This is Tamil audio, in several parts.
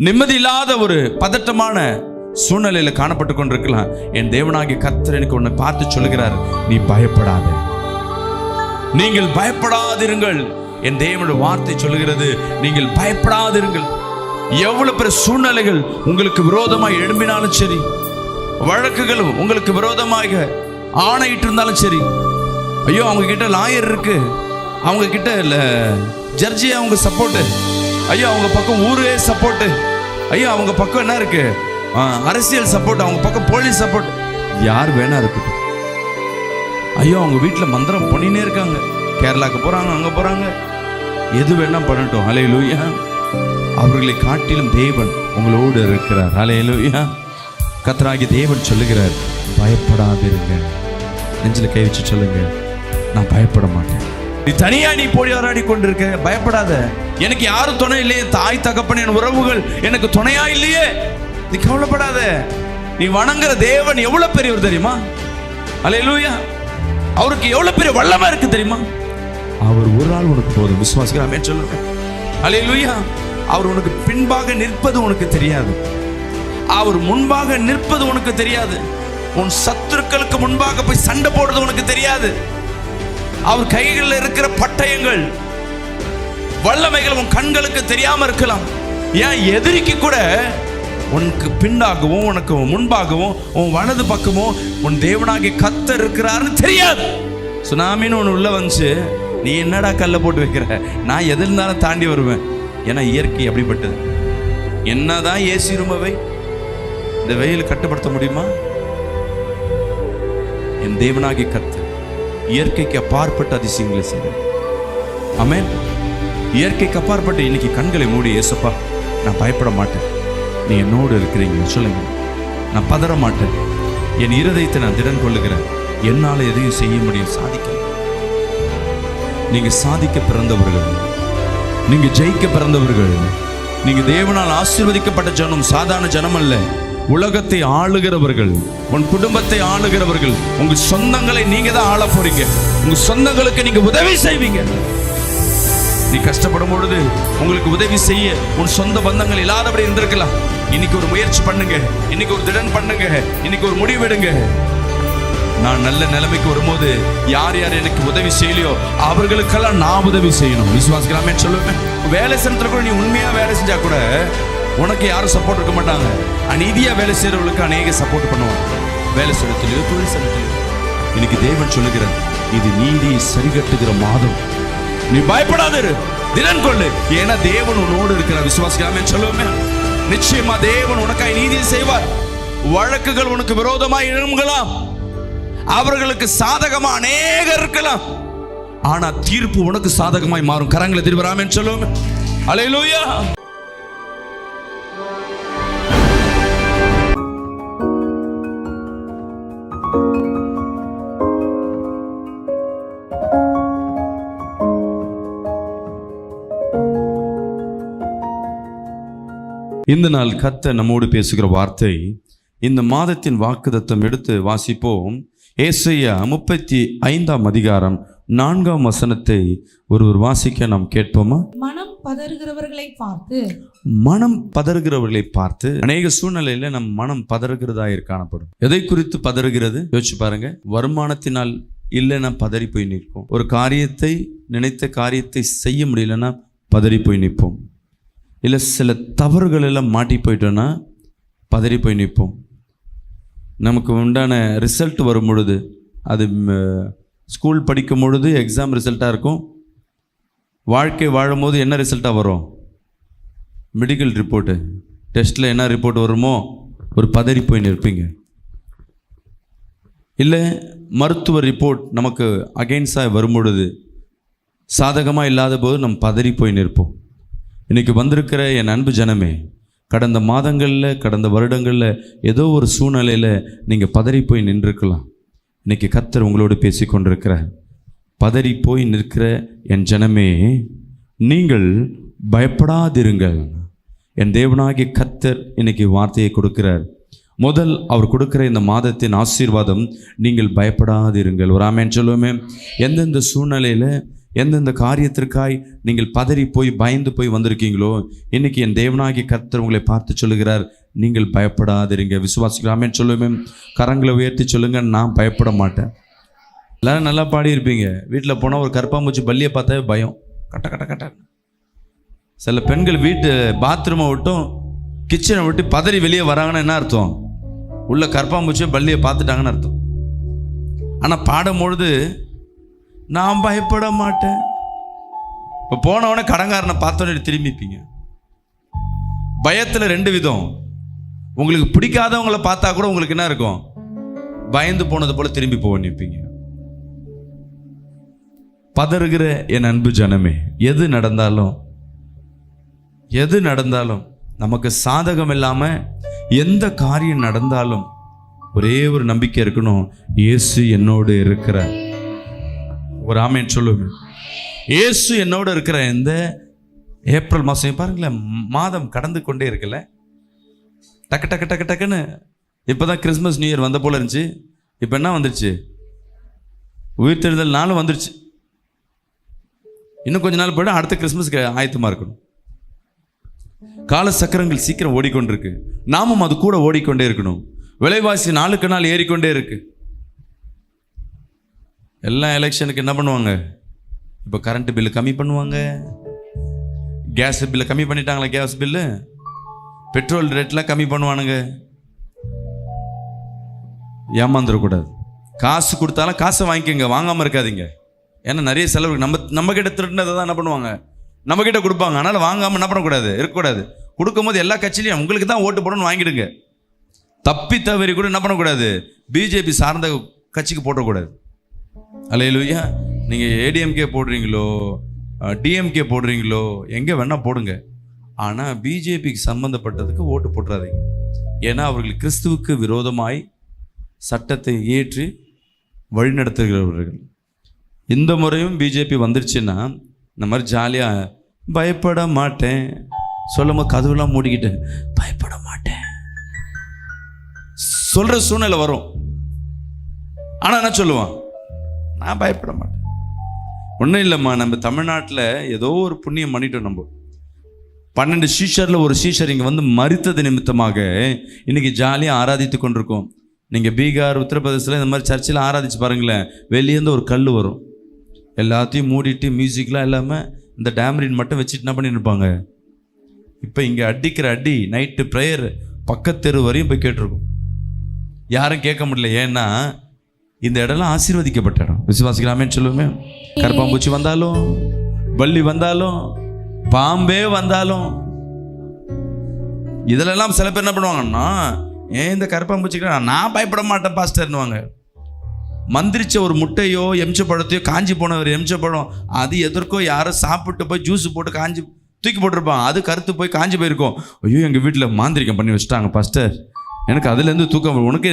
நிம்மதி இல்லாத ஒரு பதட்டமான சூழ்நிலையில காணப்பட்டு கொண்டிருக்கலாம். என் தேவனாகிய கர்த்தர் எனக்கு உன்னை பார்த்து சொல்லுகிறார், நீ பயப்படாத, நீங்கள் பயப்படாதிருங்கள். என் தேவனுடைய வார்த்தை சொல்லுகிறது, நீங்கள் பயப்படாதிருங்கள். எவ்வளவு பெரிய சூழ்நிலைகள் உங்களுக்கு விரோதமாக எழும்பினாலும் சரி, வழக்குகளும் உங்களுக்கு விரோதமாக ஆணையிட்டு இருந்தாலும் சரி, ஐயோ அவங்க கிட்ட லாயர் இருக்கு, அவங்க கிட்ட ஜட்ஜி அவங்க சப்போர்ட்டு, ஐயோ அவங்க பக்கம் ஊரே சப்போர்ட்டு, ஐயோ அவங்க பக்கம் என்ன இருக்கு அரசியல் சப்போர்ட், அவங்க பக்கம் போலீஸ் சப்போர்ட், யார் வேணா இருக்கட்டும். ஐயோ அவங்க வீட்டில் மந்திரம் பண்ணினே இருக்காங்க, கேரளாக்கு போறாங்க, அங்க போறாங்க, எது வேணா பண்ணட்டும். ஹல்லேலூயா. அவர்களை காட்டிலும் தேவன் உங்களோடு இருக்கிறார். ஹல்லேலூயா. கர்த்தராகிய தேவன் சொல்லுகிறார், பயப்படாதிருங்க. நெஞ்சில் கை வச்சு சொல்லுங்க, நான் பயப்பட மாட்டேன். நீ தனியா நீ போராடி கொண்டிருக்க, பயப்படாத. எனக்கு யாரும் துணை இல்லையே, தாய் தகப்பன் என் உறவுகள் எனக்கு துணையா இல்லையே, நீ கவலைப்படாத. நீ வணங்குற தேவன் எவ்வளவு பெரியவர் தெரியுமா? ஹல்லேலூயா. அவருக்கு எவ்வளவு பெரிய வல்லமை இருக்கு தெரியுமா? அவர் ஒரு ஆள் உனக்கு போதும். விசுவாசிக்கிறாமே சொல்லுங்க. ஹல்லேலூயா. அவர் உனக்கு பின்பாக நிற்பது உனக்கு தெரியாது, அவர் முன்பாக நிற்பது உனக்கு தெரியாது, உன் சத்துருக்களுக்கு முன்பாக போய் சண்டை போடுறது உனக்கு தெரியாது. அவர் கைகளில் இருக்கிற பட்டயங்கள் வல்லமைகள் உன் கண்களுக்கு தெரியாம இருக்கலாம். ஏன் எதிரிக்கு கூட உனக்கு பின்னாகவும் உனக்கு முன்பாகவும் உன் வலது பக்கமும் உன் தேவனாகிய கர்த்தர் இருக்கிறாருன்னு தெரியாது. சுனாமின்னு ஒன்று உள்ள வந்துச்சு, நீ என்னடா கல்ல போட்டு வைக்கிற, நான் எதில் இருந்தாலும் தாண்டி வருவேன். ஏன்னா இயற்கை அப்படிப்பட்டது. என்னதான் ஏசி ரூமவை இந்த வெயில் கட்டுப்படுத்த முடியுமா? என் தேவனாகிய கர்த்தர் இயற்கைக்கு அப்பாற்பட்ட அதிசயங்களை செய்வார். ஆமென். இயற்கைக்கு அப்பாற்பட்டு இன்னைக்கு கண்களை மூடி, ஏசப்பா நான் பயப்பட மாட்டேன், நீ என்னோடு இருக்கிறீங்க சொல்லுங்க. நான் பதற மாட்டேன், என் இருதயத்தை நான் திடன் கொள்ளுகிறேன், என்னால் எதையும் செய்ய முடியும், சாதிக்க. நீங்க சாதிக்க பிறந்தவர்கள், நீங்க ஜெயிக்க பிறந்தவர்கள், நீங்க தேவனால் ஆசீர்வதிக்கப்பட்ட ஜனம், சாதாரண ஜனம் அல்ல. உலகத்தை ஆளுகிறவர்கள், உன் குடும்பத்தை ஆளுகிறவர்கள், உங்க சொந்தங்களை நீங்க தான் ஆள போறீங்க. உங்க சொந்தங்களுக்கு நீங்க உதவி செய்வீங்க. நீ கஷ்டப்படும் பொழுது உங்களுக்கு உதவி செய்ய உன் சொந்த பந்தங்கள் இல்லாதபடி இருந்திருக்கலாம். இன்னைக்கு ஒரு முயற்சி பண்ணுங்க, இன்னைக்கு ஒரு திடன் பண்ணுங்க, இன்னைக்கு ஒரு முடிவெடுங்க. நான் நல்ல நிலைமைக்கு வரும்போது யார் யார் எனக்கு உதவி செய்யலையோ அவர்களுக்கெல்லாம் நான் உதவி செய்யணும். விசுவாசிக்கலாமே சொல்லுவேன். வேலை செஞ்சத்துல கூட நீ உண்மையா வேலை செஞ்சா கூட உனக்கு யாரும் சப்போர்ட் இருக்க மாட்டாங்க. அநீதியா வேலை செய்யறவங்களுக்கு அநேக சப்போர்ட் பண்ணுவாங்க. வேலை செய்யறதுலையோ தொழில் செய்யறதுலையோ. இன்னைக்கு தேவன் சொல்லுகிறார், இது நீதி சரிகட்டுகிற மாதம், நீ பயப்படாத, திடன் கொள்ளு, ஏன்னா தேவன் உன்னோடு இருக்கிறார். விசுவாசிக்கலாமே சொல்லுவேன். நிச்சயமா தேவன் உனக்காய் நீதியை செய்வார். வழக்குகள் உனக்கு விரோதமாய் எழும்பலாம், அவர்களுக்கு சாதகமா அநேகர் இருக்கலாம், ஆனா தீர்ப்பு உனக்கு சாதகமாய் மாறும். கரங்களை திரும்பறாமே சொல்லுவேன். ஹல்லேலூயா. இந்த நாள் கர்த்தர் நம்மோடு பேசுகிற வார்த்தை, இந்த மாதத்தின் வாக்குத்தத்தம் எடுத்து வாசிப்போம். ஏசாயா 35 அதிகாரம் 4 வசனத்தை ஒருவர் வாசிக்க நாம் கேட்போமா? மனம் பதறுகிறவர்களை பார்த்து, மனம் பதறுகிறவர்களை பார்த்து. அநேக சூழ்நிலையில நம் மனம் பதறுகிறதா காணப்படும். எதை குறித்து பதறுகிறது யோசிச்சு பாருங்க. வருமானத்தினால் இல்லைன்னா பதறி போய் நிற்போம். ஒரு காரியத்தை, நினைத்த காரியத்தை செய்ய முடியலன்னா பதறி போய் நிற்போம். இல்லை சில தவறுகள் எல்லாம் மாட்டி போயிட்டோன்னா பதறி போய் நிற்போம். நமக்கு உண்டான ரிசல்ட் வரும் பொழுது, அது ஸ்கூல் படிக்கும் பொழுது எக்ஸாம் ரிசல்ட்டாக இருக்கும். வாழ்க்கை வாழும் போது என்ன ரிசல்ட்டாக வரும்? மெடிக்கல் ரிப்போர்ட்டு, டெஸ்ட்டில் என்ன ரிப்போர்ட் வருமோ ஒரு பதறி போய் நிற்பீங்க. இல்லை மருத்துவ ரிப்போர்ட் நமக்கு அகெயின்ஸ்டாக வரும் பொழுது, சாதகமாக இல்லாத போது நம்ம பதறி போய் நிற்போம். இன்றைக்கி வந்திருக்கிற என் அன்பு ஜனமே, கடந்த மாதங்களில், கடந்த வருடங்களில் ஏதோ ஒரு சூழ்நிலையில் நீங்கள் பதறி போய் நின்றுருக்கலாம். இன்றைக்கி கர்த்தர் உங்களோடு பேசி கொண்டிருக்கிறார். பதறி போய் நிற்கிற என் ஜனமே, நீங்கள் பயப்படாதிருங்கள். என் தேவனாகிய கர்த்தர் இன்றைக்கி வார்த்தையை கொடுக்கிறார். முதல் அவர் கொடுக்கிற இந்த மாதத்தின் ஆசீர்வாதம், நீங்கள் பயப்படாதிருங்கள். ஒரு ஆமென் சொல்லுவோமே. எந்தெந்த சூழ்நிலையில் எந்தெந்த காரியத்திற்காய் நீங்கள் பதறி போய் பயந்து போய் வந்திருக்கீங்களோ, இன்னைக்கு என் தேவனாகிய கர்த்தர் உங்களை பார்த்து சொல்லுகிறார், நீங்கள் பயப்படாதிருங்க. விசுவாசிக்கலாமே சொல்லுவேன். கரங்களை உயர்த்தி சொல்லுங்க, நான் பயப்பட மாட்டேன். எல்லாரும் நல்லா பாடியிருப்பீங்க. வீட்டில் போனால் ஒரு கற்பாம்பூச்சி பல்லியை பார்த்தாவே பயம், கட்ட கட்ட கட்ட. சில பெண்கள் வீட்டு பாத்ரூமை விட்டும் கிச்சனை விட்டு பதறி வெளியே வராங்கன்னு என்ன அர்த்தம்? உள்ள கற்பாம்பூச்சியை பல்லியை பார்த்துட்டாங்கன்னு அர்த்தம். ஆனால் பாடும்பொழுது நான் பயப்பட மாட்டேன். இப்போ போனவொடனே கடங்காரனை பார்த்தோன்னே திரும்பிப்பீங்க. பயத்தில் 2 விதம். உங்களுக்கு பிடிக்காதவங்களை பார்த்தா கூட உங்களுக்கு என்ன இருக்கும்? பயந்து போனது போல திரும்பி போக நிற்பீங்க. பதறுகிற என் அன்பு ஜனமே, எது நடந்தாலும் நமக்கு சாதகம் இல்லாமல் எந்த காரியம் நடந்தாலும் ஒரே ஒரு நம்பிக்கை இருக்கணும், இயேசு என்னோடு இருக்கிறார். ஒரு ஆமென் சொல்லுங்க. இயேசு என்னோடு இருக்கிற இந்த ஏப்ரல் மாதம் பாருங்களேன், மாதம் கடந்து கொண்டே இருக்குல்ல, டக்கு டக்கு டக்கு டக்குன்னு. இப்போ தான் கிறிஸ்மஸ் நியூ இயர் வந்த போல இருந்துச்சு. இப்போ என்ன வந்துருச்சு? உயிர்த்தெழுதல் நாளும் வந்துருச்சு. இன்னும் கொஞ்ச நாள் போய்ட்டு அடுத்த கிறிஸ்மஸ்க்கு ஆயத்தமாக இருக்கணும். கால சக்கரங்கள் சீக்கிரம் ஓடிக்கொண்டிருக்கு. நாமும் அது கூட ஓடிக்கொண்டே இருக்கணும். விலைவாசி நாளுக்கு நாள் ஏறிக்கொண்டே இருக்கு. எல்லாம் எலெக்ஷனுக்கு என்ன பண்ணுவாங்க? இப்போ கரண்ட் பில்லு கம்மி பண்ணுவாங்க, கேஸ் பில்லு கம்மி பண்ணிட்டாங்களா, கேஸ் பில்லு, பெட்ரோல் ரேட்லாம் கம்மி பண்ணுவானுங்க. ஏமாந்துடக்கூடாது. காசு கொடுத்தாலும் காசை வாங்கிக்கோங்க, வாங்காமல் இருக்காதீங்க. ஏன்னா நிறைய செலவு நம்ம கிட்ட திருடினதை தான் என்ன பண்ணுவாங்க, நம்ம கிட்ட கொடுப்பாங்க. அதனால் வாங்காமல் என்ன பண்ணக்கூடாது, இருக்கக்கூடாது. கொடுக்கும்போது எல்லா கட்சியிலையும் உங்களுக்கு தான் ஓட்டு போடணும்னு வாங்கிடுங்க. தப்பி தவறி கூட என்ன பண்ணக்கூடாது, பிஜேபி சார்ந்த கட்சிக்கு போடக்கூடாது. அல்லேலூயா. நீங்கள் ஏடிஎம்கே போடுறீங்களோ, டிஎம்கே போடுறீங்களோ, எங்கே வேணால் போடுங்க. ஆனால் பிஜேபிக்கு சம்பந்தப்பட்டதுக்கு ஓட்டு போட்டுறாதீங்க. ஏன்னா அவர்கள் கிறிஸ்துவுக்கு விரோதமாய் சட்டத்தை ஏற்றி வழிநடத்துகிறவர்கள். இந்த முறையும் பிஜேபி வந்துருச்சுன்னா இந்த மாதிரி ஜாலியாக பயப்பட மாட்டேன் சொல்லும்போது கதவுலாம் மூடிக்கிட்டு பயப்பட மாட்டேன் சொல்கிற சூழ்நிலை வரும். ஆனால் என்ன சொல்லுவான்? நான் பயப்பட மாட்டேன். ஒன்றும் இல்லைம்மா, நம்ம தமிழ்நாட்டில் ஏதோ ஒரு புண்ணியம் பண்ணிட்டோம். நம்ம 12 சீஷரில் ஒரு சீஷர் இங்கே வந்து மரித்தது நிமித்தமாக இன்றைக்கி ஜாலியாக ஆராதித்து கொண்டிருக்கோம். நீங்கள் பீகார், உத்தரப்பிரதேசத்தில் இந்த மாதிரி சர்ச்சில் ஆராதிச்சு பாருங்களேன், வெளியேருந்து ஒரு கல் வரும். எல்லாத்தையும் மூடிட்டு மியூசிக்லாம் இல்லாமல் இந்த டேமரின் மட்டும் வச்சுட்டு என்ன பண்ணியிருப்பாங்க. இப்போ இங்கே அடிக்கிற அடி நைட்டு ப்ரேயர் பக்கத்தெரு வரையும் போய் கேட்டிருக்கோம். யாரும் கேட்க முடியல. ஏன்னா இந்த இடம்லாம் ஆசீர்வதிக்கப்பட்ட இடம். விசுவாசிக்கலாமேன்னு சொல்லுவேன். கரப்பாம்பூச்சி வந்தாலும், பல்லி வந்தாலும், பாம்பே வந்தாலும், இதிலெல்லாம் சில பேர் என்ன பண்ணுவாங்கன்னா, ஏன் இந்த கரப்பாம்பூச்சிக்கு நான் பயப்பட மாட்டேன் பாஸ்டர்னுவாங்க. மந்திரிச்ச ஒரு முட்டையோ எம்ச்ச பழத்தையோ, காஞ்சி போன ஒரு எம்ச்ச பழம், அது எதற்கோ யாரோ சாப்பிட்டு போய் ஜூஸ் போட்டு காஞ்சி தூக்கி போட்டிருப்பான். அது கருத்து போய் காஞ்சி போயிருக்கும். ஐயோ எங்கள் வீட்டில் மாந்திரிக்கம் பண்ணி வச்சுட்டாங்க பாஸ்டர், எனக்கு அதுலேருந்து தூக்கம், உனக்கு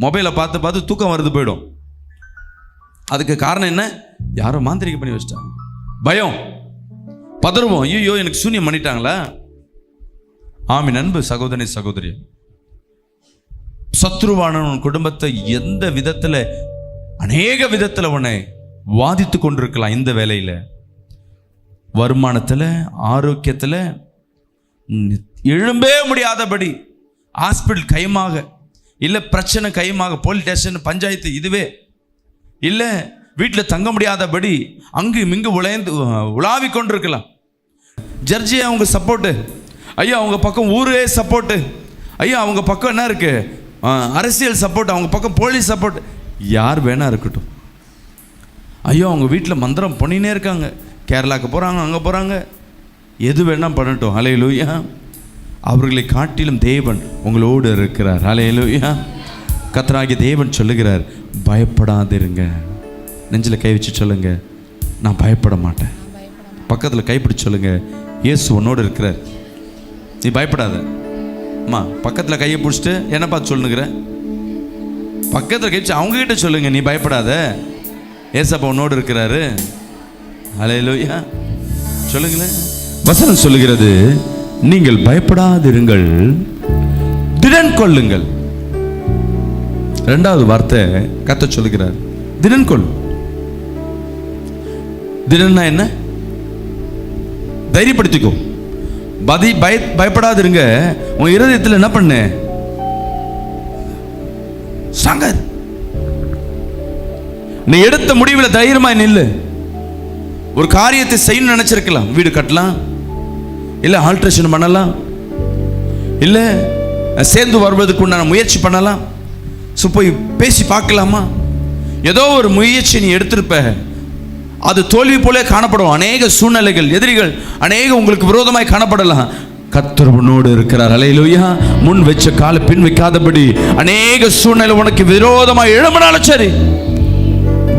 மொபைலை பார்த்து பார்த்து தூக்கம் வருது போயிடும். அதுக்கு காரணம் என்ன? யாரோ மாந்திரிக்கம் பண்ணி வச்சுட்டாங்க. பயம், பதறுவோம். ஐயோ எனக்கு சூன்யம் பண்ணிட்டாங்களா? ஆமீன். அன்பு சகோதரி சகோதரி, சத்ருவான உன் குடும்பத்தை எந்த விதத்தில், அநேக விதத்தில் உன்னை வாதித்து கொண்டிருக்கலாம். இந்த வேலையில், வருமானத்தில், ஆரோக்கியத்தில் எழும்பே முடியாதபடி ஹாஸ்பிட்டல் கைமாக, இல்லை பிரச்சனை கைமாக, போலீஸ் ஸ்டேஷன், பஞ்சாயத்து, இதுவே இல்லை வீட்டில் தங்க முடியாதபடி அங்கு இங்கு உலாவி கொண்டிருக்கலாம். ஜட்ஜி அவங்க சப்போர்ட்டு, ஐயா அவங்க பக்கம் ஊரே சப்போர்ட்டு, ஐயா அவங்க பக்கம் என்ன இருக்கு, அரசியல் சப்போர்ட், அவங்க பக்கம் போலீஸ் சப்போர்ட், யார் வேணா இருக்கட்டும். ஐயோ அவங்க வீட்டில் மந்திரம் பண்ணினே இருக்காங்க, கேரளாவுக்கு போகிறாங்க, அங்கே போகிறாங்க, எது வேணால் பண்ணட்டும். ஹல்லேலூயா. அவர்களை காட்டிலும் தேவன் உங்களோடு இருக்கிறார். ஹல்லேலூயா. கர்த்தராகிய தேவன் சொல்லுகிறார், பயப்படாதிருங்க. நெஞ்சில் கை வச்சு சொல்லுங்க, நான் பயப்பட மாட்டேன். பக்கத்தில் கைப்பிடிச்சு சொல்லுங்க, இயேசு உன்னோடு இருக்கிறார், நீ பயப்படாத. அம்மா பக்கத்தில் கையை பிடிச்சிட்டு என்ன பார்த்து சொல்லுங்கிற, பக்கத்தில் கைப்பிடிச்சு அவங்ககிட்ட சொல்லுங்க, நீ பயப்படாத, ஏசப்பா உன்னோடு இருக்கிறாரு. ஹல்லேலூயா. சொல்லுங்களேன். வசனம் சொல்லுகிறது, நீங்கள் பயப்படாதிருங்கள், திடன் கொள்ளுங்கள். இரண்டாவது வார்த்தை கர்த்தர் சொல்லுகிறார், திடன் கொள். திடன்னா என்ன? தைரியப்படுத்திக்கோ. பயப்படாதிருங்க. உன் இருதயத்தில் என்ன பண்ணு? ஸ்ட்ராங்கா. நீ எடுத்த முடிவில் தைரியமா நில்லு. ஒரு காரியத்தை செய்யணும்னு நினைச்சிருக்கலாம். வீடு கட்டலாம், இல்லை ஆல்ட்ரேஷன் பண்ணலாம், இல்லை சேர்ந்து வருவதற்கு உண்டான முயற்சி பண்ணலாம், போய் பேசி பார்க்கலாமா? ஏதோ ஒரு முயற்சி நீ எடுத்திருப்ப, அது தோல்வி போலே காணப்படும். அநேக சூழ்நிலைகள், எதிரிகள் அநேக உங்களுக்கு விரோதமாய் காணப்படலாம். கர்த்தர் உன்னோடு இருக்கிறார். அல்லேலூயா. முன் வச்ச காலை பின் வைக்காதபடி அநேக சூழ்நிலை உனக்கு விரோதமாய் எழும்பினாலும் சரி,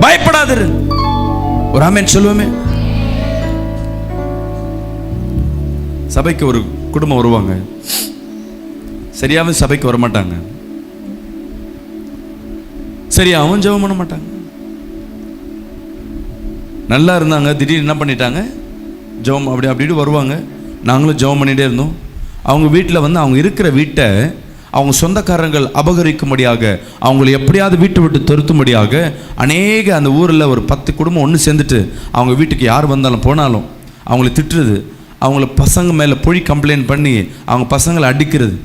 பயப்படாதிரு. ஒரு ஆமென் சொல்லுவோமே. சபைக்கு ஒரு குடும்பம் வருவாங்க, சரியாவும் சபைக்கு வர மாட்டாங்க, சரியாவும் ஜெபம் பண்ண மாட்டாங்க. நல்லா இருந்தாங்க, திடீர்னு என்ன பண்ணிட்டாங்க? ஜெபம் அப்படி வருவாங்க. நாங்களும் ஜெபம் பண்ணிகிட்டே இருந்தோம். அவங்க வீட்டில் வந்து அவங்க இருக்கிற வீட்டை அவங்க சொந்தக்காரங்கள் அபகரிக்கும்படியாக, அவங்களை எப்படியாவது வீட்டை விட்டு துரத்தும்படியாக அநேக அந்த ஊரில் ஒரு 10 குடும்பம் ஒன்று சேர்ந்துட்டு அவங்க வீட்டுக்கு யார் வந்தாலும் போனாலும் அவங்கள திட்டுறது, அவங்கள பசங்க மேலே பொய் கம்ப்ளைண்ட் பண்ணி அவங்க பசங்களை அடிக்கிறது.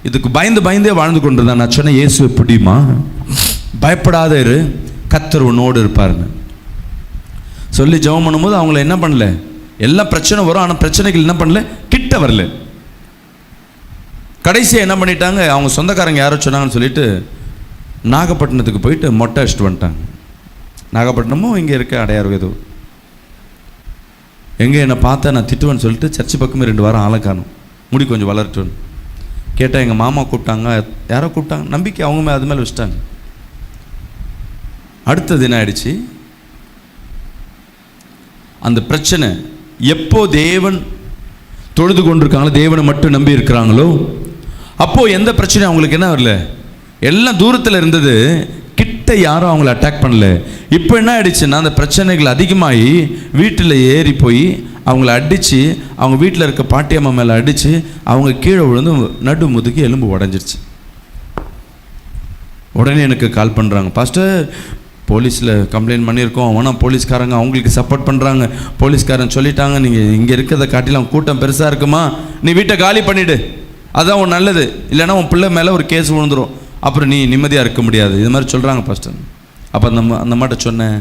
இதுக்கு பயந்தே வாழ்ந்து கொண்டு தான். நான் சொன்னேன், இயேசு எப்படிமா? பயப்படாத இரு, கர்த்தர் உன்னோடு இருப்பாருன்னு சொல்லி ஜெபம் பண்ணும்போது அவங்கள என்ன பண்ணல, எல்லாம் பிரச்சனை வரும், ஆனால் பிரச்சனைகள் என்ன பண்ணல, கிட்ட வரல. கடைசியாக என்ன பண்ணிட்டாங்க, அவங்க சொந்தக்காரங்க யாரோ சொன்னாங்கன்னு சொல்லிட்டு நாகப்பட்டினத்துக்கு போயிட்டு மொட்டை அடிச்சுட்டு வந்துட்டாங்க. நாகப்பட்டினமும் இங்கே இருக்க அடையாறு ஏதோ. எங்கே என்னை பார்த்தா நான் திட்டுவேன்னு சொல்லிட்டு சர்ச்சு பக்கமே 2 வாரம் ஆளை காணும், முடி கொஞ்சம் வளரட்டுன்னு கேட்டால் எங்கள் மாமா கூப்பிட்டாங்க, யாரோ கூப்பிட்டாங்க, நம்பிக்கை அவங்க அது மேலே வச்சுட்டாங்க. அடுத்தது என்ன ஆயிடுச்சு, அந்த பிரச்சனை எப்போ தேவன் தொழுது கொண்டிருக்காங்களோ, தேவனை மட்டும் நம்பி இருக்கிறாங்களோ, அப்போ எந்த பிரச்சனையும் அவங்களுக்கு என்ன வரல, எல்லாம் தூரத்தில் இருந்தது, கிட்ட யாரும் அவங்கள அட்டாக் பண்ணல. இப்போ என்ன ஆயிடுச்சுன்னா, அந்த பிரச்சனைகள் அதிகமாகி வீட்டில் ஏறி போய் அவங்கள அடித்து, அவங்க வீட்டில் இருக்க பாட்டியம்மா மேலே அடித்து அவங்க கீழே விழுந்து நடு முதுகி எலும்பு உடஞ்சிருச்சு. உடனே எனக்கு கால் பண்ணுறாங்க, பாஸ்டர் போலீஸில் கம்ப்ளைண்ட் பண்ணியிருக்கோம், ஆனால் போலீஸ்காரங்க அவங்களுக்கு சப்போர்ட் பண்ணுறாங்க, போலீஸ்காரன் சொல்லிட்டாங்க நீங்கள் இங்கே இருக்கிறத காட்டிலும் கூட்டம் பெருசாக இருக்குமா, நீ வீட்டை காலி பண்ணிவிடு, அதுதான் உன் நல்லது, இல்லைன்னா உன் பிள்ளை மேலே ஒரு கேஸ் விழுந்துடும், அப்புறம் நீ நிம்மதியாக இருக்க முடியாது, இது மாதிரி சொல்கிறாங்க பாஸ்டர். அப்போ அந்த மாட்ட சொன்னேன்,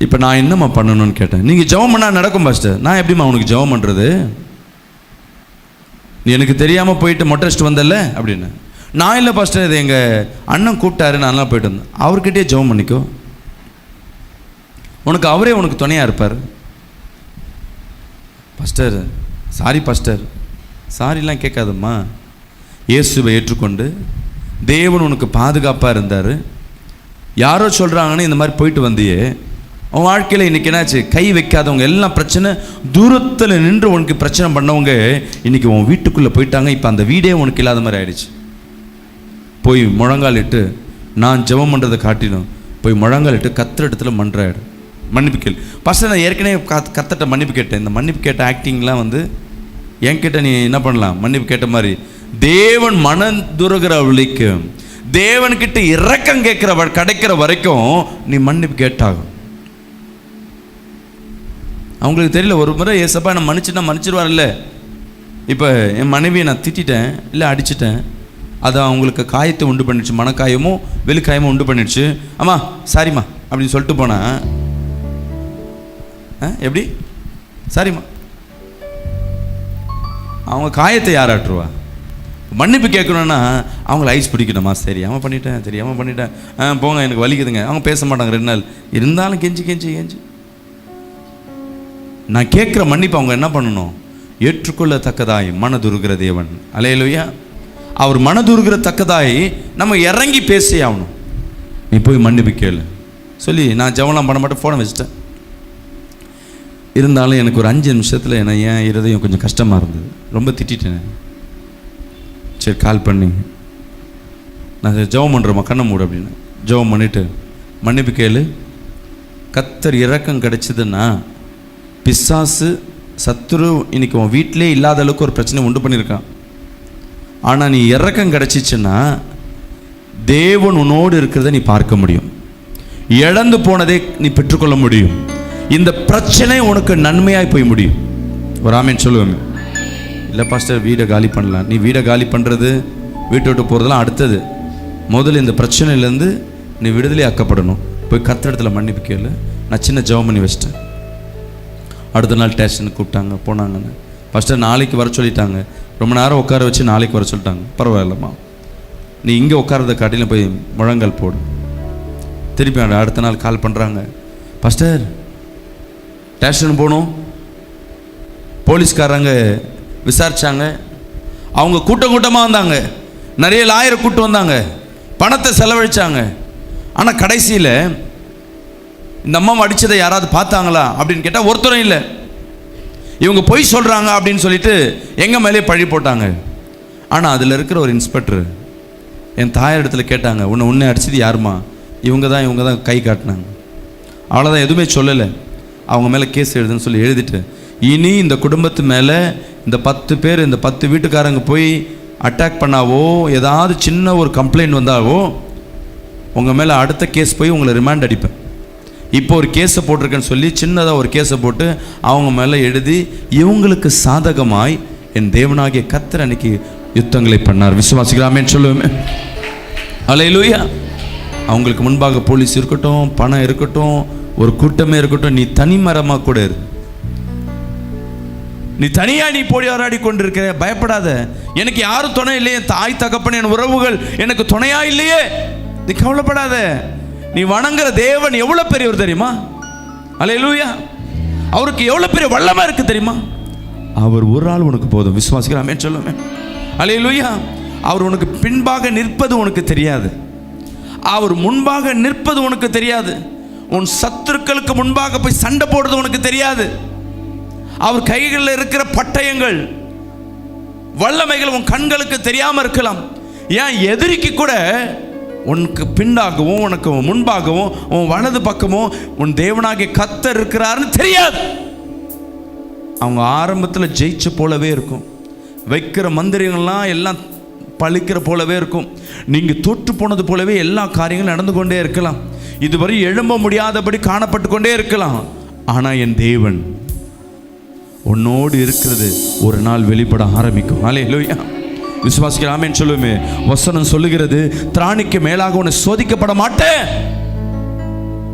இப்போ நான் என்னம்மா பண்ணணும்னு கேட்டேன். நீங்கள் ஜெபம் பண்ணால் நடக்கும் பாஸ்டர். நான் எப்படிம்மா உனக்கு ஜெபம் பண்ணுறது, நீ எனக்கு தெரியாமல் போயிட்டு மொட்டை அடிச்சுட்டு வந்தல அப்படின்னு. நான் இல்லை பாஸ்டர், இது எங்கள் அண்ணன் கூப்பிட்டாரு, நான்லாம் போயிட்டு வந்தேன். அவர்கிட்டயே ஜெபம் பண்ணிக்கோ, உனக்கு அவரே உனக்கு துணையாக இருப்பார். பாஸ்டர் சாரி பாஸ்டர், சாரிலாம் கேட்காதம்மா, இயேசுவை ஏற்றுக்கொண்டு தேவன் உனக்கு பாதுகாப்பாக இருந்தார். யாரோ சொல்கிறாங்கன்னு இந்த மாதிரி போயிட்டு வந்தியே, உன் வாழ்க்கையில் இன்றைக்கி என்னாச்சு, கை வைக்காதவங்க எல்லாம் பிரச்சனை, தூரத்தில் நின்று உனக்கு பிரச்சனை பண்ணவங்க இன்றைக்கி உன் வீட்டுக்குள்ளே போயிட்டாங்க. இப்போ அந்த வீடே உனக்கு இல்லாத மாதிரி ஆயிடுச்சு. போய் முழங்காலிட்டு, நான் ஜெபம் பண்ணுறதை காட்டிலும் போய் முழங்காலிட்டு கத்துற இடத்துல மன்றாடு, மன்னிப்பு கேள். ஃபஸ்ட்டு நான் ஏற்கனவே கத்தட்ட மன்னிப்பு கேட்டேன். இந்த மன்னிப்பு கேட்ட ஆக்டிங்லாம் வந்து என்கிட்ட நீ என்ன பண்ணலாம், மன்னிப்பு கேட்ட மாதிரி தேவன் மனம் துருகிறவளுக்கு தேவன்கிட்ட இரக்கம் கிடைக்கிற வரைக்கும் நீ மன்னிப்பு கேட்டாகும். அவங்களுக்கு தெரியல, ஒரு முறை ஏசப்பா நான் மன்னிச்சிருவார்ல. இப்போ என் மனைவியை நான் திட்டேன், இல்லை அடிச்சிட்டேன், அது அவங்களுக்கு காயத்தை உண்டு பண்ணிடுச்சு, மனக்காயமோ வெளிக்காயமோ உண்டு பண்ணிடுச்சு. அம்மா சாரிம்மா அப்படின்னு சொல்லிட்டு போனேன். எப்படி சாரிம்மா? அவங்க காயத்தை யாராட்டுருவா? மன்னிப்பு கேட்கணுன்னா அவங்கள ஐஸ் பிடிக்கணுமா? சரி அவன் பண்ணிட்டேன், சரி அவன் பண்ணிட்டேன், போங்க எனக்கு வலிக்குதுங்க. அவங்க பேச மாட்டாங்க 2 நாள், இருந்தாலும் கெஞ்சி நான் கேட்குற மன்னிப்பு அவங்க என்ன பண்ணணும், ஏற்றுக்கொள்ளத்தக்கதாய் மனதுருகிற தேவன். அல்லேலூயா. அவர் மனதுருகிறத்தக்கதாய் நம்ம இறங்கி பேசி ஆகணும். நீ போய் மன்னிப்பு கேளு சொல்லி நான் ஜெபம்லாம் பண்ண மாட்டேன், ஃபோனை வச்சுட்டேன். இருந்தாலும் எனக்கு ஒரு 5 நிமிஷத்தில் ஏன் இருதயம் கொஞ்சம் கஷ்டமாக இருந்தது, ரொம்ப திட்டேன். சரி கால் பண்ணி நான் ஜெபம் பண்ணுறேம்மா, கண்ணை மூடு அப்படின்னு ஜெபம் பண்ணிவிட்டு மன்னிப்பு கேளு. கர்த்தர் இரக்கம் கிடைச்சதுன்னா பிசாசு சத்துரு இன்னைக்கு உன் வீட்டிலே இல்லாத அளவுக்கு ஒரு பிரச்சனை உண்டு பண்ணியிருக்கான். ஆனால் நீ இரக்கம் கிடைச்சிச்சுன்னா தேவன் உன்னோடு இருக்கிறத நீ பார்க்க முடியும். இழந்து போனதை நீ பெற்றுக்கொள்ள முடியும். இந்த பிரச்சனை உனக்கு நன்மையாய் போய் முடியும். ஒரு ஆமேன் சொல்லுவேன். இல்லை பாஸ்டர் வீடை காலி பண்ணலாம். நீ வீடை காலி பண்ணுறது, வீட்டை விட்டு போகிறதெல்லாம் அடுத்தது. முதல்ல இந்த பிரச்சனையிலேருந்து நீ விடுதலை ஆக்கப்படணும். போய் கர்த்தரிடத்துல மன்னிப்பு கேளு. நான் சின்ன ஜெபம் பண்ணி வச்சிட்டேன். அடுத்த நாள் ஸ்டேஷனுக்கு கூப்பிட்டாங்க, போனாங்கன்னு. ஃபஸ்ட்டு நாளைக்கு வர சொல்லிட்டாங்க. ரொம்ப நேரம் உட்கார வச்சு நாளைக்கு வர சொல்லிட்டாங்க. பரவாயில்லம்மா, நீ இங்கே உட்காரத காட்டிலும் போய் முழங்கால் போடு. திருப்பி அடுத்த நாள் கால் பண்ணுறாங்க, பாஸ்டர் ஸ்டேஷன் போகணும். போலீஸ்காரங்க விசாரித்தாங்க. அவங்க கூட்டமாக வந்தாங்க. நிறைய லாயரை கூப்பிட்டு வந்தாங்க. பணத்தை செலவழித்தாங்க. ஆனால் கடைசியில் இந்த அம்மா அடித்ததை யாராவது பார்த்தாங்களா அப்படின்னு கேட்டால் ஒருத்தரும் இல்லை. இவங்க பொய் சொல்கிறாங்க அப்படின்னு சொல்லிட்டு எங்கள் மேலே பழி போட்டாங்க. ஆனால் அதில் இருக்கிற ஒரு இன்ஸ்பெக்டர் என் தாயார் இடத்துல கேட்டாங்க, உன்னை அடிச்சது யாருமா? இவங்க தான் கை காட்டினாங்க. அவ்வளோதான், எதுவுமே சொல்லலை. அவங்க மேலே கேஸ் எழுதுன்னு சொல்லி எழுதிட்டு, இனி இந்த குடும்பத்து மேலே இந்த 10 பேர், இந்த 10 வீட்டுக்காரங்க போய் அட்டாக் பண்ணாவோ, ஏதாவது சின்ன ஒரு கம்ப்ளைண்ட் வந்தாவோ, உங்கள் மேலே அடுத்த கேஸ் போய் உங்களை ரிமாண்ட் அடிப்பேன். இப்போ ஒரு கேஸை போட்டிருக்கேன்னு சொல்லி சின்னதாக ஒரு கேஸை போட்டு அவங்க மேலே எழுதி இவங்களுக்கு சாதகமாய் என் தேவனாகிய கர்த்தர் அன்னைக்கு யுத்தங்களை பண்ணார். விசுவாசிக்கலாமேன்னு சொல்லுவேன். அல்லேலூயா. அவங்களுக்கு முன்பாக போலீஸ் இருக்கட்டும், பணம் இருக்கட்டும், ஒரு கூட்டமே இருக்கட்டும், நீ தனிமரமாக கூட இரு. நீ தனியா நீ போராடி கொண்டிருக்கிற, பயப்படாத. எனக்கு யாரும் துணை இல்லையே, தாய் தகப்பன் என் உறவுகள் எனக்கு துணையா இல்லையே, நீ கவலைப்படாத. நீ வணங்குற தேவன் எவ்வளவு பெரியவர் தெரியுமா? அல்லேலூயா. அவருக்கு எவ்வளவு பெரிய வல்லமை இருக்கு தெரியுமா? அவர் ஒரு ஆள் உனக்கு போதும். விசுவாசிக்கலாமே சொல்லுவேன். அல்லேலூயா. அவர் உனக்கு பின்பாக நிற்பது உனக்கு தெரியாது. அவர் முன்பாக நிற்பது உனக்கு தெரியாது. உன் சத்துருக்களுக்கு முன்பாக போய் சண்டை போடுறது உனக்கு தெரியாது. அவர் கைகளில் இருக்கிற பட்டயங்கள், வல்லமைகள் உன் கண்களுக்கு தெரியாம இருக்கலாம். ஏன் எதிரிக்கு கூட உனக்கு பின்னாகவும் உனக்கு முன்பாகவும் உன் வலது பக்கமும் உன் தேவனாகிய கர்த்தர் இருக்கிறாருன்னு தெரியாது. அவங்க ஆரம்பத்தில் ஜெயிச்ச போலவே இருக்கும். வைக்கிற மந்திரங்கள்லாம் எல்லாம் பழிக்கிற போலவே இருக்கும். நீங்கள் தோற்று போனது போலவே எல்லா காரியங்களும் நடந்து கொண்டே இருக்கலாம். இதுவரை எழும்ப முடியாதபடி காணப்பட்டு கொண்டே இருக்கலாம். ஆனால் என் தேவன் உன்னோடு இருக்கிறது ஒரு நாள் வெளிப்பட ஆரம்பிக்கும். அல்லேலூயா. விசுவாசிக்கலாமேன்னு சொல்லுமே. வசனம் சொல்லுகிறது, திராணிக்கு மேலாக உன்னை சோதிக்கப்பட மாட்டேன்.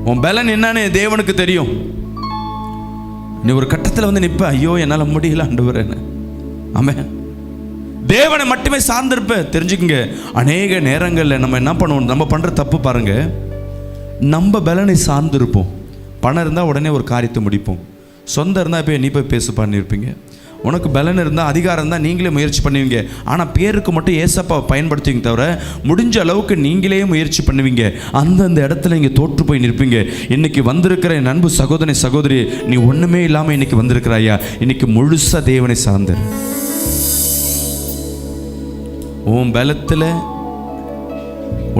உன் பலன் என்னன்னு தேவனுக்கு தெரியும். நீ ஒரு கட்டத்தில் வந்து நிற்ப, ஐயோ என்னால் முடியல ஆண்டவரே. ஆமென். தேவனை மட்டுமே சார்ந்திருப்ப. தெரிஞ்சுக்கங்க, அநேக நேரங்களில் நம்ம என்ன பண்ணுவோம், நம்ம பண்ணுற தப்பு பாருங்க, நம்ம பலனை சார்ந்திருப்போம். பணம் இருந்தால் உடனே ஒரு காரியத்தை முடிப்போம். சொந்தம் இருந்தால் போய் நீ போய் பேசு பண்ணியிருப்பீங்க. உனக்கு பலன் இருந்தால், அதிகாரம் இருந்தால் நீங்களே முயற்சி பண்ணுவீங்க. ஆனால் பேருக்கு மட்டும் ஏசப்பாவை பயன்படுத்துவீங்க தவிர முடிஞ்ச அளவுக்கு நீங்களே முயற்சி பண்ணுவீங்க. அந்தந்த இடத்துல இங்கே தோற்று போய் நிற்பீங்க. இன்னைக்கு வந்திருக்கிற என் அன்பு சகோதரி சகோதரி, நீ ஒன்றுமே இல்லாமல் இன்னைக்கு வந்திருக்கிறாயா? இன்னைக்கு முழுசாக தேவனை சார்ந்தர். உன் பலத்தில்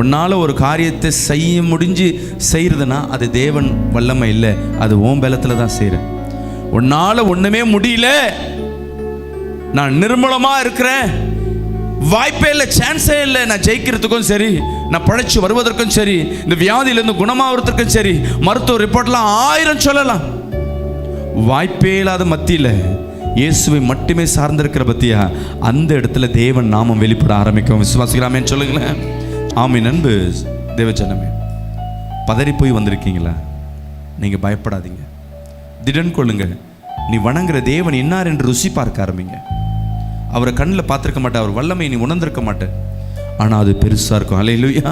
உன்னால் ஒரு காரியத்தை செய்ய முடிஞ்சு செய்கிறதுனா அது தேவன் வல்லமை இல்லை, அது உன் பலத்தில் தான் செய்கிறேன். உன்னால் ஒன்றுமே முடியல, நான் நிர்மூலமாக இருக்கிறேன், வாய்ப்பே இல்லை, சான்ஸே இல்லை, நான் ஜெயிக்கிறதுக்கும் சரி, நான் பழைச்சு வருவதற்கும் சரி, இந்த வியாதியிலேருந்து குணமாகிறதுக்கும் சரி, மருத்துவ ரிப்போர்ட்லாம் 1000 சொல்லலாம். வாய்ப்பே இல்லாத மத்தியில் இயேசுவை மட்டுமே சார்ந்திருக்கிற பத்தியா, அந்த இடத்துல தேவன் நாமம் வெளிப்பட ஆரம்பிக்கும். விசுவாசிக்கலாமேன்னு சொல்லுங்களேன். ஆமீன். அன்பு தேவஜனமே, பதறி போய் வந்திருக்கீங்களா? நீங்கள் பயப்படாதீங்க, திடன் கொள்ளுங்க. நீ வணங்குற தேவன் இன்னார் என்று ருசி பார்க்க ஆரம்பிங்க. அவரை கண்ணில் பார்த்துருக்க மாட்டேன், அவர் வல்லமை நீ உணர்ந்திருக்க மாட்டேன், ஆனால் அது பெருசாக இருக்கும். அல்லேலூயா.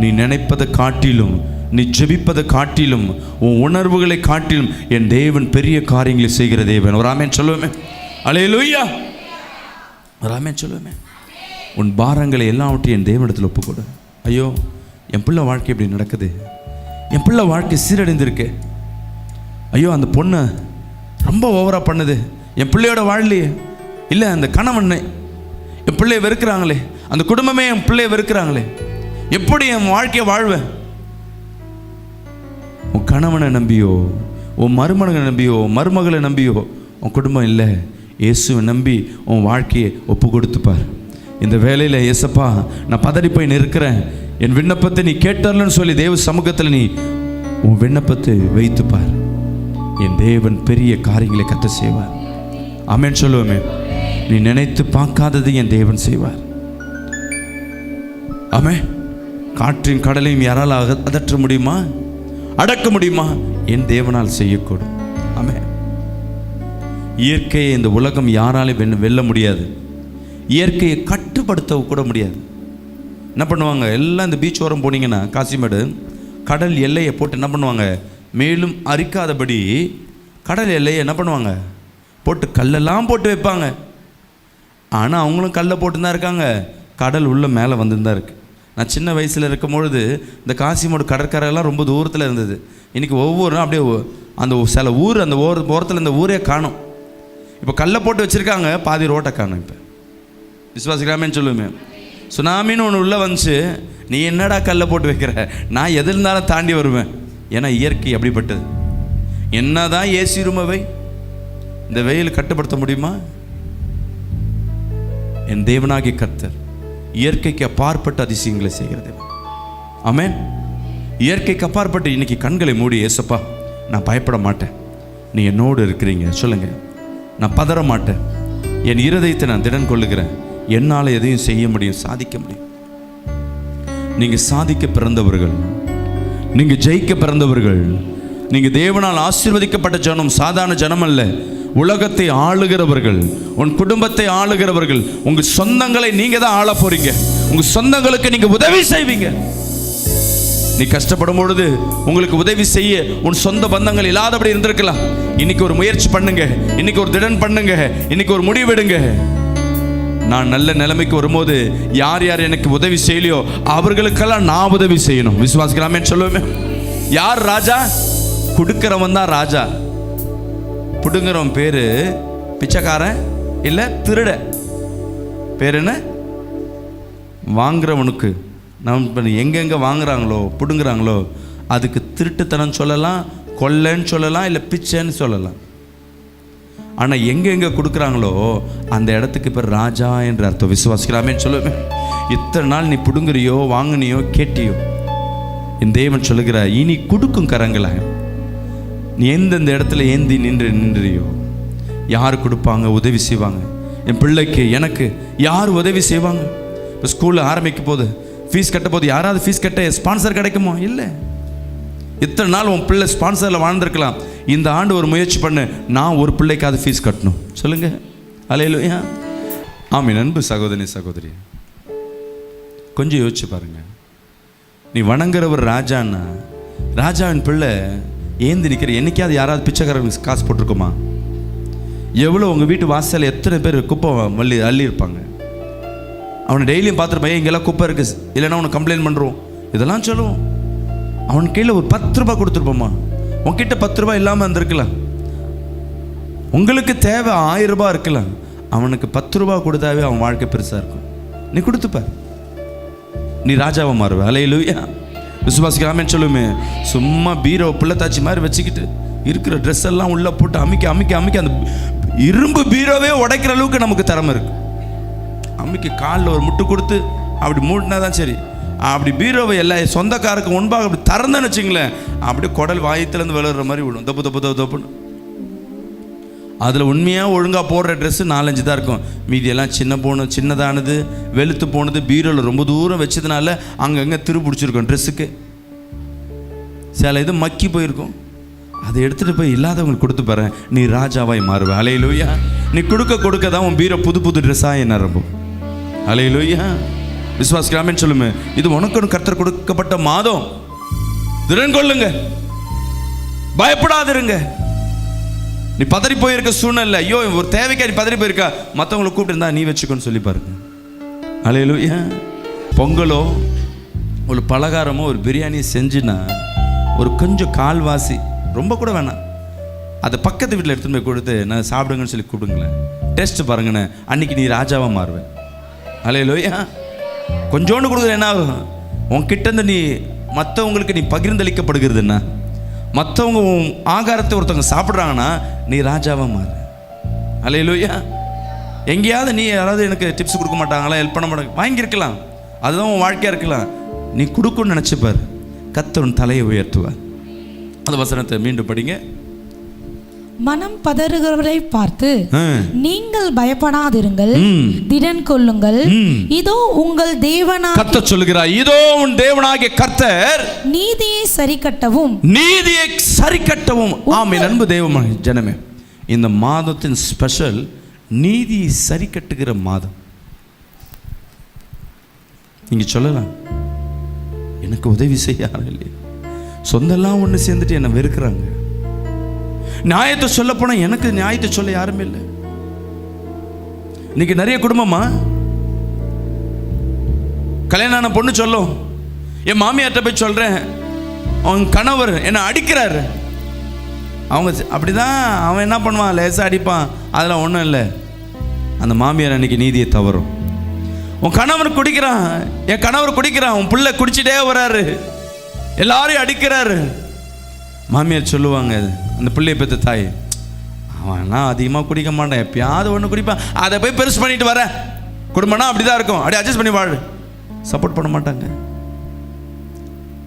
நீ நினைப்பதை காட்டிலும், நீ ஜெபிப்பதை காட்டிலும், உன் உணர்வுகளை காட்டிலும் என் தேவன் பெரிய காரியங்களை செய்கிற தேவன். ஒரு ஆமென் சொல்லுவேன். அல்லேலூயா. ஒரு ஆமென் சொல்லுவேன். உன் பாரங்களை எல்லாவற்றையும் என் தேவனிடத்தில் ஒப்புக்கொடு. ஐயோ, என் பிள்ளை வாழ்க்கை இப்படி நடக்குது, என் பிள்ளை வாழ்க்கை சீரடைந்திருக்கு, ஐயோ அந்த பொண்ணு ரொம்ப ஓவராக பண்ணுது, என் பிள்ளையோட வாழலையே, இல்லை அந்த கணவன் என் பிள்ளையை வெறுக்கிறாங்களே, அந்த குடும்பமே என் பிள்ளையை வெறுக்கிறாங்களே, எப்படி என் வாழ்க்கையை வாழ்வேன்? உன் கணவனை நம்பியோ, உன் மருமகனை நம்பியோ, மருமகளை நம்பியோ உன் குடும்பம் இல்லை. இயேசுவை நம்பி உன் வாழ்க்கையை ஒப்பு கொடுத்துப்பார். இந்த வேலையில் ஏசப்பா, நான் பதறி போய் நிற்கிறேன், என் விண்ணப்பத்தை நீ கேட்டர்லன்னு சொல்லி தேவ சமூகத்தில் நீ உன் விண்ணப்பத்தை வைத்து பார். என் தேவன் பெரிய காரியங்களை கத்த செய்வார். ஆமென் சொல்லுவோமே. நீ நினைத்து பார்க்காதது என் தேவன் செய்வார். ஆமென். காற்றின் கடலையும் யாரால் அதற்ற முடியுமா? அடக்க முடியுமா? என் தேவனால் செய்யக்கூடும். ஆமென். இயற்கையை இந்த உலகம் யாராலும் வெல்ல முடியாது. இயற்கையை கட்டுப்படுத்த கூட முடியாது. என்ன பண்ணுவாங்க, எல்லாம் இந்த பீச் ஓரம் போனீங்கன்னா காசிமேடு கடல் எல்லையை போட்டு என்ன பண்ணுவாங்க, மேலும் அரிக்காதபடி கடல் எல்லையை என்ன பண்ணுவாங்க, போட்டு கல்லெல்லாம் போட்டு வைப்பாங்க. ஆனால் அவங்களும் கல்லை போட்டு தான் இருக்காங்க, கடல் உள்ள மேலே வந்து தான் இருக்குது. நான் சின்ன வயசில் இருக்கும் பொழுது இந்த காசிமேடு கடற்கரையெல்லாம் ரொம்ப தூரத்தில் இருந்தது. இன்றைக்கி ஒவ்வொரு அப்படியே அந்த சில ஊர் அந்த ஓரத்தில் இந்த ஊரே காணும். இப்போ கல்லை போட்டு வச்சுருக்காங்க, பாதி ரோட்டை காணும். இப்போ விசுவாசிக்கலாமேன்னு சொல்லுவேன். சுனாமின்னு ஒன்று உள்ளே வந்துச்சு, நீ என்னடா கல்லை போட்டு வைக்கிற, நான் எது இருந்தாலும் தாண்டி வருவேன். ஏன்னா இயற்கை அப்படிப்பட்டது. என்னதான் ஏசி ரூமவை இந்த வெயில் கட்டுப்படுத்த முடியுமா? என் தேவனாகிய கர்த்தர் இயற்கைக்கு அப்பாற்பட்ட அதிசயங்களை செய்கிறது. ஆமென். இயற்கைக்கு அப்பாற்பட்டு இன்னைக்கு கண்களை மூடி, ஏசப்பா நான் பயப்பட மாட்டேன், நீ என்னோடு இருக்கிறீங்க சொல்லுங்க. நான் பதற மாட்டேன், என் இருதயத்தை நான் திடன் கொள்ளுகிறேன், என்னால் எதையும் செய்ய முடியும், சாதிக்க முடியும். நீங்கள் சாதிக்க பிறந்தவர்கள், நீங்கள் ஜெயிக்க பிறந்தவர்கள், நீங்கள் தேவனால் ஆசீர்வதிக்கப்பட்ட ஜனம், சாதாரண ஜனம் அல்ல. உலகத்தை ஆளுகிறவர்கள், உன் குடும்பத்தை ஆளுகிறவர்கள். உங்கள் சொந்தங்களை நீங்கள் தான் ஆள போறீங்க. உங்கள் சொந்தங்களுக்கு நீங்கள் உதவி செய்வீங்க. நீ கஷ்டப்படும் பொழுது உங்களுக்கு உதவி செய்ய உன் சொந்த பந்தங்கள் இல்லாதபடி இருந்திருக்கலாம். இன்னைக்கு ஒரு முயற்சி பண்ணுங்க, இன்னைக்கு ஒரு திடன் பண்ணுங்க, இன்னைக்கு ஒரு முடிவெடுங்க. நான் நல்ல நிலைமைக்கு வரும்போது யார் யார் எனக்கு உதவி செய்யலையோ அவர்களுக்கெல்லாம் நான் உதவி செய்யணும். விசுவாசிக்கலாமே சொல்லுவேன். யார் ராஜா? கொடுக்கிறவன் தான் ராஜா. புடுங்கிறவன் பேரு பிச்சைக்காரன் இல்லை திருட. பேர் என்ன? வாங்குறவனுக்கு நம்ம எங்கெங்கே வாங்குறாங்களோ புடுங்குறாங்களோ அதுக்கு திருட்டுத்தனம் சொல்லலாம், கொள்ளைன்னு சொல்லலாம், இல்லை பிச்சைன்னு சொல்லலாம். ஆனால் எங்கெங்கே கொடுக்குறாங்களோ அந்த இடத்துக்கு பேர் ராஜா என்ற அர்த்தம். விசுவாசிக்கலாமே சொல்லுவேன். இத்தனை நாள் நீ புடுங்குறியோ வாங்கினியோ கேட்டியோ, என் தேவன் சொல்லுகிற இனி கொடுக்கும் கரங்களை நீ எந்தெந்த இடத்துல ஏந்தி நின்றியோ யார் கொடுப்பாங்க, உதவி செய்வாங்க. என் பிள்ளைக்கு எனக்கு யார் உதவி செய்வாங்க? இப்போ ஸ்கூலில் ஆரம்பிக்க போது ஃபீஸ் கட்ட போது யாராவது ஃபீஸ் கட்ட ஸ்பான்சர் கிடைக்குமோ? இல்லை. இத்தனை நாள் உன் பிள்ளை ஸ்பான்சரில் வாழ்ந்திருக்கலாம். இந்த ஆண்டு ஒரு முயற்சி பண்ணு, நான் ஒரு பிள்ளைக்காவது ஃபீஸ் கட்டணும். சொல்லுங்க. அல்லேலூயா. ஆமென். அன்பு சகோதரி சகோதரி, கொஞ்சம் யோசிச்சு பாருங்க. நீ வணங்குறவர் ராஜான்னா, ராஜாவின் பிள்ளை ஏந்தி நிற்கிற. என்னைக்காவது யாராவது பிச்சைக்காரங்க காசு போட்டிருக்குமா? எவ்வளோ உங்கள் வீட்டு வாசலில் எத்தனை பேர் குப்பை அள்ளி இருப்பாங்க. அவனை டெய்லியும் பார்த்துருப்பான், இங்கெல்லாம் குப்பை இருக்குது, இல்லைன்னா அவனை கம்ப்ளைண்ட் பண்ணுறோம், இதெல்லாம் சொல்லுவோம். அவன் கையில் ஒரு 10 ரூபாய் கொடுத்துருப்போம்மா. உன்கிட்ட 10 ரூபாய் இல்லாமல் இருந்திருக்கலாம். உங்களுக்கு தேவை 1000 ரூபாய் இருக்கலாம். அவனுக்கு 10 ரூபாய் கொடுத்தாவே அவன் வாழ்க்கை பெருசாக இருக்கும். நீ கொடுத்துப்பார், நீ ராஜாவை மாறுவ. அல்லேலூயா. விசுவாசிக்கலாமே சொல்லுமே. சும்மா பீரோ பிள்ளைத்தாச்சி மாதிரி வச்சுக்கிட்டு இருக்கிற ட்ரெஸ் எல்லாம் உள்ளே போட்டு அமுக்கி அந்த இரும்பு பீரோவே உடைக்கிற அளவுக்கு நமக்கு திறமை இருக்கு. அம்மிக்கு காலில் ஒரு முட்டு கொடுத்து அப்படி மூடினா தான் சரி. அப்படி பீரோவை எல்லாம் சொந்தக்காரருக்கு முன்பாக அப்படி திறந்தேன்னு வச்சுங்களேன், அப்படியே குடல் வாயத்துலேருந்து விளையாடுற மாதிரி விடும். தப்புன்னு அதில் உண்மையாக ஒழுங்காக போடுற ட்ரெஸ்ஸு 4-5 தான் இருக்கும். மீதியெல்லாம் சின்னதானது, வெளுத்து போனது, பீரோவில் ரொம்ப தூரம் வச்சதுனால அங்கங்கே பிடிச்சிருக்கும் ட்ரெஸ்ஸுக்கு. சில இது மக்கி போயிருக்கும். அதை எடுத்துகிட்டு போய் இல்லாதவங்களுக்கு கொடுத்து பாரு, நீ ராஜாவாய் மாறுவ. அல்லேலூயா. நீ கொடுக்க தான் உன் பீரோ புது ட்ரெஸ்ஸாக என்ன நிரம்பும். அல்லேலூயா. விசுவாசிக்கலாமேன்னு சொல்லுமே. இது உனக்கு கர்த்தர் கொடுக்கப்பட்ட மாதம். திறன் கொள்ளுங்க, பயப்படாதிருங்க. நீ பதறி போயிருக்க சூழ்நிலை, ஐயோ ஒரு தேவைக்கா நீ பதறி போயிருக்கா, மற்றவங்களை கூப்பிட்டு நீ வச்சுக்கோன்னு சொல்லி பாருங்க. அல்லேலூயா. பொங்கலோ ஒரு பலகாரமோ ஒரு பிரியாணி செஞ்சுன்னா ஒரு கொஞ்சம் கால்வாசி, ரொம்ப கூட வேணாம், அதை பக்கத்து வீட்டில் எடுத்துகிட்டு போய் கொடுத்து நான் சாப்பிடுங்கன்னு சொல்லி கூப்பிடுங்களேன். டேஸ்ட்டு பாருங்கண்ணே, அன்னைக்கு நீ ராஜாவாக மாறுவேன். அல்லேலூயா. கொஞ்சோண்டு கொடுக்குற என்ன ஆகும்? உன்கிட்ட நீ மற்றவங்களுக்கு நீ பகிர்ந்தளிக்கப்படுகிறதுன்னா, மற்றவங்க ஆகாரத்தை ஒருத்தவங்க சாப்பிட்றாங்கன்னா நீ ராஜாவாக மாறு. அல்லேலூயா. எங்கேயாவது நீ யாராவது எனக்கு டிப்ஸ் கொடுக்க மாட்டாங்களா, ஹெல்ப் பண்ண மாட்டாங்க, வாங்கியிருக்கலாம், அதுதான் உன் வாழ்க்கையாக இருக்கலாம். நீ கொடுக்குன்னு நினச்சிப்பார், கர்த்தர் உன் தலையை உயர்த்துவார். அந்த வசனத்தை மீண்டும் படிங்க. மனம் பதறுகிறவரை பார்த்து நீங்கள் பயப்படாதிருங்கள், ம். திடன் கொள்ளுங்கள், ம். இதோ உங்கள் தேவனாகிய கர்த்தர் சொல்லுகிறார், இதோ உன் தேவனாகிய கர்த்தர் நீதியை சரிக்கட்டவும் நீதியை சரிக்கட்டவும். ஆமென். அன்பு தேவ ஜனமே, இந்த மாதத்தின் ஸ்பெஷல் நீதியை சரி கட்டுகிற மாதம். நீங்க சொல்லலாம், எனக்கு உதவி செய்ய யாரும் இல்லையே, சொந்தெல்லாம் ஒன்று சேர்ந்துட்டு என்னை வெறுக்கிறாங்க, நியாயத்தை சொல்ல போனா எனக்கு நியாயத்தை சொல்ல யாருமே இல்லை. இன்னைக்கு நிறைய குடும்பமா கல்யாணம் ஆன பொண்ணு சொல்லும், என் மாமியார்ட்ட போய் சொல்றேன், அவன் கணவர் என்னை அடிக்கிறாரு. அவங்க அப்படிதான், அவன் என்ன பண்ணுவான், லேசாக அடிப்பான், அதெல்லாம் ஒன்றும் இல்லை. அந்த மாமியார் அன்னைக்கு நீதியை தவறும். உன் கணவர் குடிக்கிறான், என் கணவர் குடிக்கிறான், உன் பிள்ளை குடிச்சிட்டே வராரு, எல்லாரையும் அடிக்கிறாரு. மாமியார் சொல்லுவாங்க, அந்த பிள்ளையை பெற்ற தாய், அவன்லாம் அதிகமாக குடிக்க மாட்டான், எப்பயாவது ஒன்று குடிப்பான், அதை போய் பெருசு பண்ணிட்டு வர, குடும்பம்னா அப்படிதான் இருக்கும், அப்படியே அட்ஜஸ்ட் பண்ணி வாழு. சப்போர்ட் பண்ண மாட்டாங்க.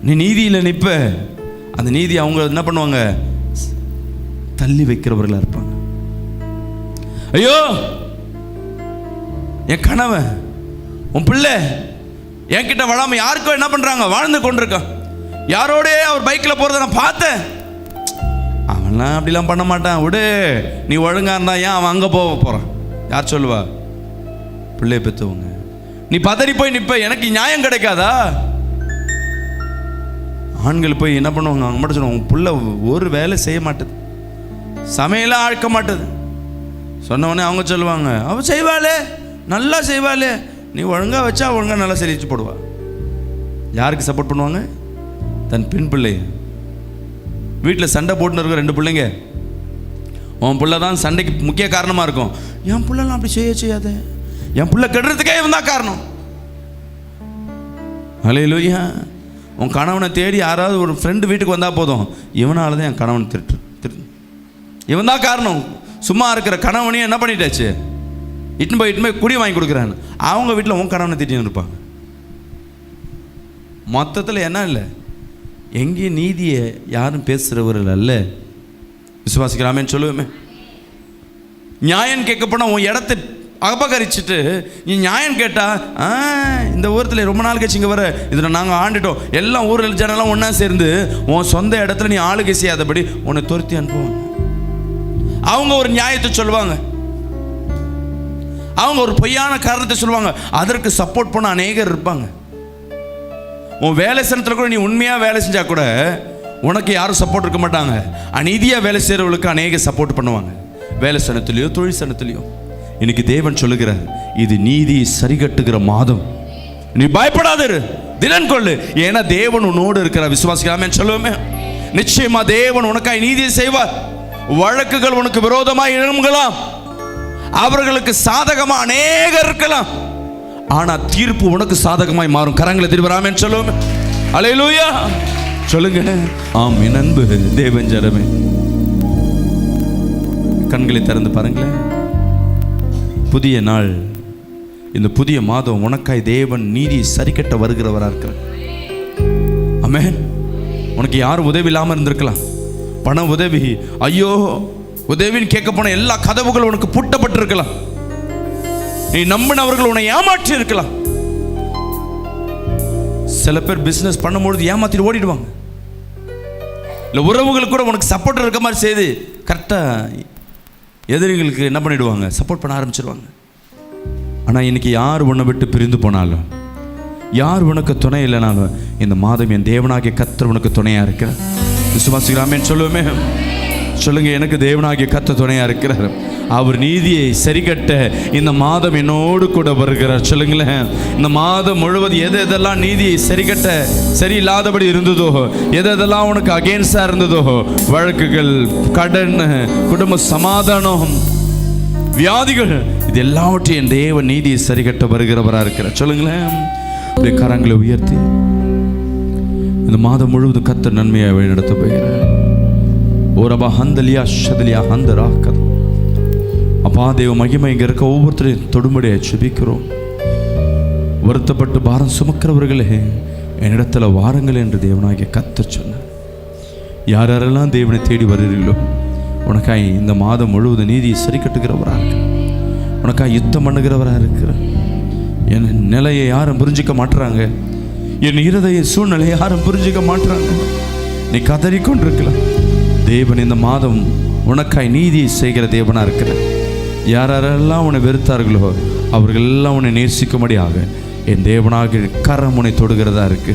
நீ நீதியில் நிற்ப, அந்த நீதி அவங்க என்ன பண்ணுவாங்க, தள்ளி வைக்கிறவர்களாக இருப்பாங்க. ஐயோ என் கணவன், உன் பிள்ளை என்கிட்ட வளாம யாருக்கோ என்ன பண்றாங்க, வாழ்ந்து கொண்டிருக்கான், யாரோடே அவர் பைக்கில் போகிறத நான் பார்த்தேன், அவன்லாம் அப்படிலாம் பண்ண மாட்டான், விடு, நீ ஒழுங்கா இருந்தா ஏன் அவன் அங்கே போக போகிறான். யார் சொல்லுவா? பிள்ளையை பெற்றவங்க. நீ பதறி போய் நிற்ப, எனக்கு நியாயம் கிடைக்காதா? ஆண்கள் போய் என்ன பண்ணுவாங்க, அவங்க மட்டும் சொல்லுவாங்க, உன் பிள்ளை ஒரு வேலை செய்ய மாட்டேது, சமையலாம் ஆழ்க்க மாட்டேது. சொன்னவொடனே அவங்க சொல்லுவாங்க, அவள் செய்வாளே, நல்லா செய்வாளே, நீ ஒழுங்காக வச்சா ஒழுங்காக நல்லா செழிச்சு போடுவா. யாருக்கு சப்போர்ட் பண்ணுவாங்க? தன் பெண் பிள்ளை. வீட்டில் சண்டை போட்டுன்னு இருக்க ரெண்டு பிள்ளைங்க, உன் பிள்ளை தான் சண்டைக்கு முக்கிய காரணமாக இருக்கும். என் பிள்ளைலாம் அப்படி செய்யாத, என் பிள்ளை கெடுறதுக்கே இவன் தான் காரணம். அல்லேலூயா. உன் கணவனை தேடி யாராவது ஒரு ஃப்ரெண்டு வீட்டுக்கு வந்தால் போதும், இவனால தான் என் கணவன் திட்டு, இவன் தான் காரணம். சும்மா இருக்கிற கணவனையும் என்ன பண்ணிட்டாச்சு, இட்டுன்னு போய் குடி வாங்கி கொடுக்குறான்னு அவங்க வீட்டில் உன் கணவனை திட்டின்னு இருப்பாங்க. மொத்தத்தில் என்ன இல்லை, எங்கேயும் நீதியை யாரும் பேசுகிறவர்கள் அல்ல. விசுவாசிக்கலாமேன்னு சொல்லுவேமே. நியாயம் கேட்க போனால் உன் இடத்தை அபகரிச்சுட்டு நீ நியாயம் கேட்டால், இந்த ஊரத்தில் ரொம்ப நாள் கழிச்சு இங்கே வர, இதில் நாங்கள் ஆண்டுட்டோம், எல்லாம் ஊரில் ஜனெல்லாம் ஒன்றா சேர்ந்து உன் சொந்த இடத்துல நீ ஆளுகை செய்யாதபடி உன்னை துரத்தி அனுப்புவாங்க. அவங்க ஒரு நியாயத்தை சொல்லுவாங்க, அவங்க ஒரு பொய்யான காரணத்தை சொல்லுவாங்க, அதற்கு சப்போர்ட் பண்ண அநேகர் இருப்பாங்க. உன் வேலை ஸ்தானத்தில் கூட நீ உண்மையாக வேலை செஞ்சால் கூட உனக்கு யாரும் சப்போர்ட் இருக்க மாட்டாங்க. அநீதியாக வேலை செய்கிறவங்களுக்கு அநேக சப்போர்ட் பண்ணுவாங்க, வேலை ஸ்தானத்துலேயோ தொழில் ஸ்தானத்துலேயோ. இன்னைக்கு தேவன் சொல்லுகிறார், இது நீதி சரிகட்டுகிற மாதம், நீ பயப்படாத, திடன் கொள்ளு, ஏன்னா தேவன் உன்னோடு இருக்கிறார். விசுவாசிக்கலாமே சொல்லுவோமே. நிச்சயமா தேவன் உனக்காய் நீதியை செய்வார். வழக்குகள் உனக்கு விரோதமாக எழும்பலாம், அவர்களுக்கு சாதகமா அநேகர் இருக்கலாம், ஆனா தீர்ப்பு உனக்கு சாதகமாய் மாறும். கரங்களை திருவராமே சொல்லுவோம். அல்லேலூயா சொல்லுங்க. ஆமென். அன்பு தேவன் ஜனமே, கண்களை திறந்து பாருங்களேன். புதிய நாள், இந்த புதிய மாதம் உனக்காய் தேவன் நீதி சரிக்கட்ட வருகிறவராக இருக்கிறார். ஆமென். உனக்கு யாரும் உதவி இல்லாமல் இருந்திருக்கலாம், பண உதவி, ஐயோ உதவின்னு கேட்க போன எல்லா கதவுகளும் உனக்கு பூட்டப்பட்டிருக்கலாம், நீ நம்பினவர்கள் உன்னை ஏமாற்றி இருக்கலாம். சில பேர் பிசினஸ் பண்ணும்பொழுது ஏமாத்திட்டு ஓடிடுவாங்க, இல்லை உறவுகளுக்கு கூட உனக்கு சப்போர்ட் இருக்க மாதிரி செய்து கரெக்டாக எதிரிகளுக்கு என்ன பண்ணிடுவாங்க, சப்போர்ட் பண்ண ஆரம்பிச்சிருவாங்க. ஆனால் இன்னைக்கு யார் உன்னை விட்டு பிரிந்து போனாலும், யார் உனக்கு துணை இல்லைனாலும், இந்த மாதம் என் தேவனாகிய கர்த்தர் உனக்கு துணையாக இருக்கிறார். விசுவாசிக்கலாமேன்னு சொல்லுவோமே. சொல்லுங்க, எனக்கு தேவனாகிய கர்த்தர் துணையாக இருக்கிறார், அவர் நீதியை சரிகட்ட இந்த மாதம் என்னோடு கூட வருகிறார். சொல்லுங்களேன். இந்த மாதம் முழுவதும் எது எதெல்லாம் நீதியை சரிகட்ட சரியில்லாதபடி இருந்ததோ, எது எதெல்லாம் உனக்கு அகேன்ஸ்டாக இருந்ததோ, வழக்குகள், கடன், குடும்ப சமாதானம், வியாதிகள், இது எல்லாவற்றையும் என் தேவ நீதியை சரிகட்ட வருகிறவராக இருக்கிறார். சொல்லுங்களேன். அப்படியே கரங்களை உயர்த்தி இந்த மாதம் முழுவதும் கர்த்தர் நன்மையாக வழிநடத்த போகிறார். ஓரபா ஹந்தலியா ஷதலியா ஹந்தரா கதம். அப்பா தேவ மகிமை இங்கே இருக்க ஒவ்வொருத்தரையும் தொடும்படியை சுபிக்கிறோம். வருத்தப்பட்டு பாரம் சுமக்கிறவர்களே என்னிடத்துல வாருங்கள் என்று தேவனாகிய கர்த்தர் சொன்னார். யார் யாரெல்லாம் தேவனை தேடி வருகிறீர்களோ உனக்காய் இந்த மாதம் முழுவதும் நீதியை சரி கட்டுகிறவராக இருக்கு. உனக்காய் யுத்தம் பண்ணுகிறவராக இருக்கிற. என் நிலையை யாரும் புரிஞ்சிக்க மாட்டுறாங்க. என் இருதய சூழ்நிலையை யாரும் புரிஞ்சிக்க மாட்டுறாங்க. நீ கதறிக்கொண்டிருக்கலாம். தேவன் இந்த மாதம் உனக்காய் நீதியை செய்கிற தேவனாக இருக்கிற. யாரெல்லாம் உன்னை வெறுத்தார்களோ அவர்கள் எல்லாம் உன்னை நேசிக்கும்படியாக என் தேவனாக கரம் உன்னை தொடுகிறதா இருக்கு.